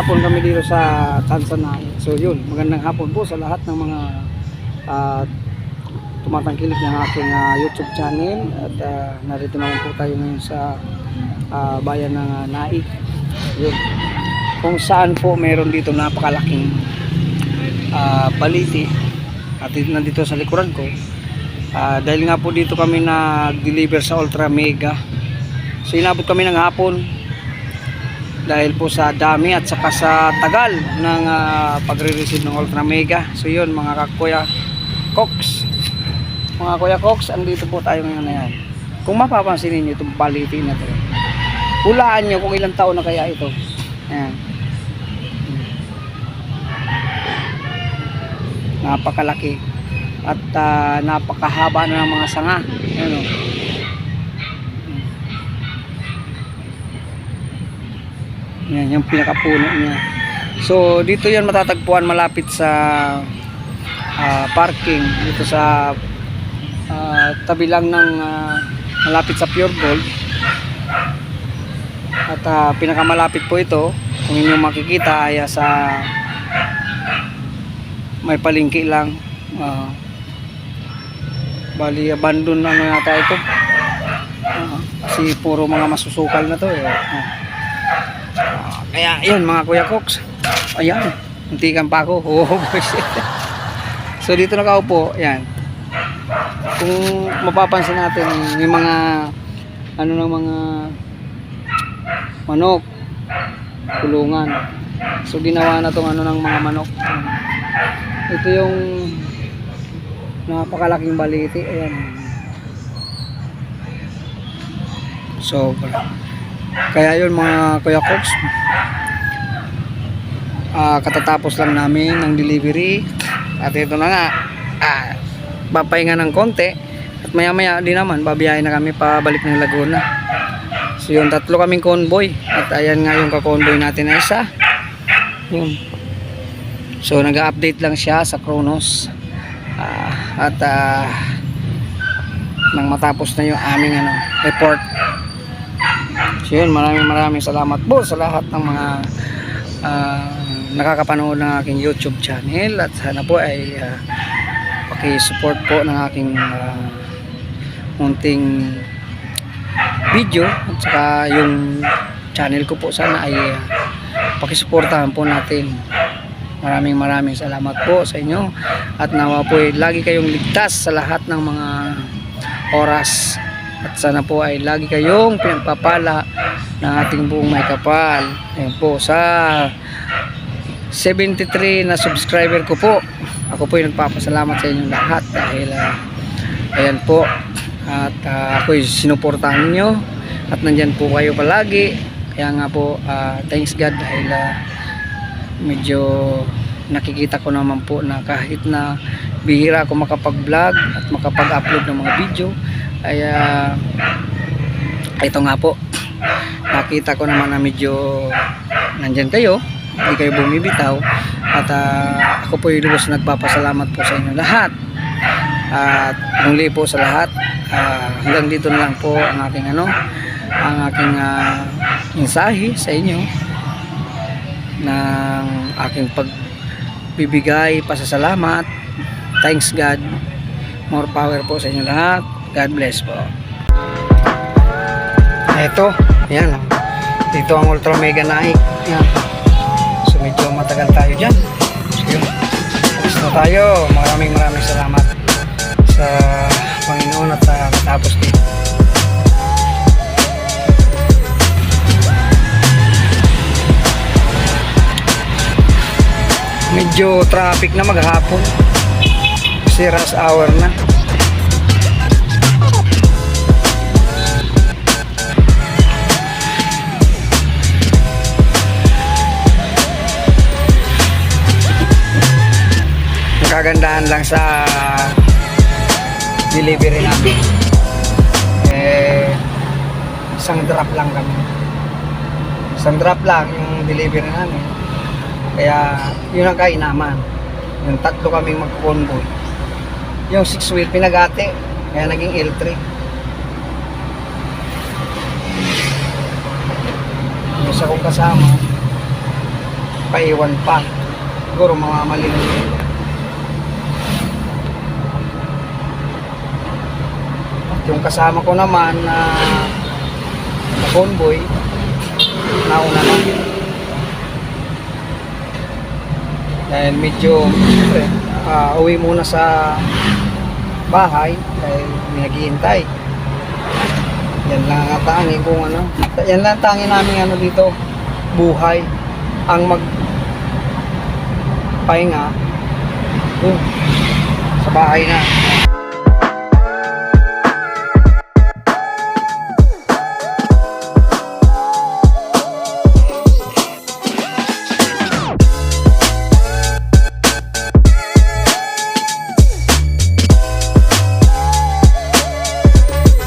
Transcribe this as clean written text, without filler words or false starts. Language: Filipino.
hapon kami dito sa Tanzania. So yun, magandang hapon po sa lahat ng mga tumatangkilik ng aking YouTube channel. At narito naman po tayo ngayon sa bayan ng Naik. Yun, kung saan po meron dito napakalaking baliti. At nandito sa likuran ko, dahil nga po dito kami nag-deliver sa Ultra Mega. So inabot kami ng hapon dahil po sa dami at saka sa tagal ng pagre-receive ng Ultra Mega. So yun mga Kuya Cox, andito po tayo ngayon na yan. Kung mapapansin niyo itong baliti na ito, hulaan nyo kung ilang taon na kaya ito. Ayan. Napakalaki at napakahaba na ng mga sanga. Ayan, o. Yan yung pinakapuno niya. So dito yan matatagpuan malapit sa parking dito sa tabi lang ng malapit sa Pure Gold. At pinakamalapit po ito, kung inyong makikita, ay sa may palengke lang. Bali abandon na yata ito. Kasi puro mga masusukal na to eh. Kaya yun mga Kuya Cox, ayan, muntikan pa ako. So dito nakaupo, ayan. Kung mapapansin natin, may mga ano ng mga manok, kulungan. So ginawa na tong ano ng mga manok. Ito yung napakalaking baliti, ayan. So kaya yun mga Kuya Cox, katatapos lang namin ng delivery. At ito na nga, papahinga ng konti. At maya maya din naman babiyahin na kami pabalik ng Laguna. So yun, tatlo kaming convoy. At ayan nga yung kakonvoy natin na isa. Yun. So nag-update lang siya sa Kronos. Nang matapos na yung aming report. So yun, maraming salamat po sa lahat ng mga nakakapanood ng aking YouTube channel. At sana po ay paki-support po ng aking munting video. At saka yung channel ko po sana ay paki-supportahan po natin. Maraming salamat po sa inyo. At nawa po ay lagi kayong ligtas sa lahat ng mga oras. At sana po ay lagi kayong pinagpapala ng ating buong may kapal. Ayan po, sa 73 na subscriber ko po, ako po yung nagpapasalamat sa inyong lahat. Dahil ayan po, at ako yung sinuportahan nyo. At nandyan po kayo palagi. Kaya nga po, thanks God. Dahil medyo nakikita ko naman po na kahit na bihira ako makapag-vlog at makapag-upload ng mga video, ay ito nga po, nakita ko naman na medyo nandyan kayo, hindi kayo bumibitaw. At ako po yung lubos nagpapasalamat po sa inyo lahat. At muli po sa lahat, hanggang dito na lang po ang aking mensahe sa inyo ng aking pagbibigay pasasalamat. Thanks God, more power po sa inyo lahat. God bless po. Ito, yan. Dito ang Ultra Mega Naik. Yan. So medyo matagal tayo dyan. So yun, tapos na tayo. Maraming salamat sa Panginoon at katapos dito. Medyo traffic na maghapon kasi rush hour na. Kagandahan lang sa delivery namin, isang drop lang kami. Isang drop lang yung delivery namin. Kaya yun ang kainaman. Yung tatlo kaming mag-convoy. Yung 6-wheel pinagate, kaya naging L3. Yung isa kong kasama, paiwan pa. Siguro mamamali na yun. At yung kasama ko naman na convoy, nauna na. Dahil medyo, siyempre, uwi muna sa bahay dahil may naghihintay. Yan lang ang tangi kung ano. Yan lang ang tangi namin ano dito, buhay. Ang magpahinga sa bahay na.